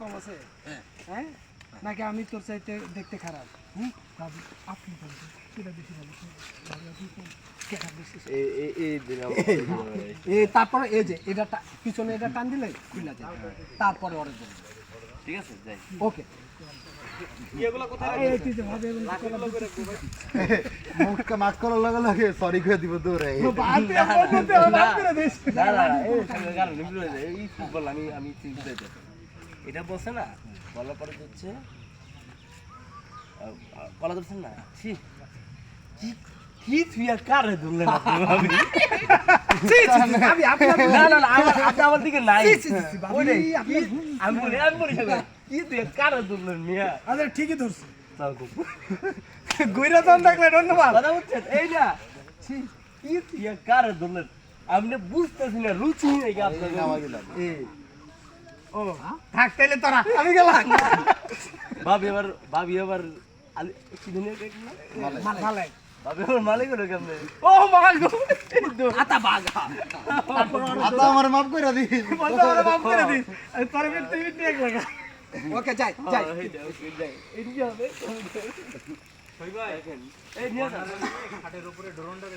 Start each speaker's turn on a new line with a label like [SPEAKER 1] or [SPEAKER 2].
[SPEAKER 1] কম আছে হ্যাঁ নাকি আমি তোর চাইতে দেখতে খারাপ বাবু আপনি বলুন সেটা বেশি ভালো তারপরে এই যে এটা পিছনে এটা টান দিলে খুলে যায় তারপরে অর্ডার দেবেন
[SPEAKER 2] ঠিক আছে যাই
[SPEAKER 1] ওকে
[SPEAKER 3] মুখটা মাছ করার লগে লগে সরি করে দিব দৌড়ে
[SPEAKER 2] এই ফুটবল আমি চিন্তা এটা বলছে না বলার পরে হচ্ছে কলা ধরছেন না কি তুই আর কারে ধরলেন আমার দিকে নাই আমি বলি কি তুই কারে ধরলেন মিয়া
[SPEAKER 1] আরে ঠিকই ধরছি
[SPEAKER 2] তাও
[SPEAKER 1] গুইরা তখন দেখলে ধন্যবাদ
[SPEAKER 2] কথা বুঝছেন এই না কি তুই আর কারে ধরলেন আপনি বুঝতেছি না রুচি নেই আপনার
[SPEAKER 1] ও থাক তাইলে তোরা আমি গেলাম
[SPEAKER 2] ভাবি এবার কি দুনিয়া
[SPEAKER 1] মালাই
[SPEAKER 2] ভাবি এবার মালিক হলো কেমনে
[SPEAKER 1] ও মাগো আতা বাগা
[SPEAKER 3] আতা আমার মাফ করে দিস
[SPEAKER 1] বন্ধু আমারে মাফ করে দিস তোর তুই এক লাগা ওকে যাই যাই
[SPEAKER 2] এই কি হবে এই নিয়ে খাটের উপরে ড্রোনটা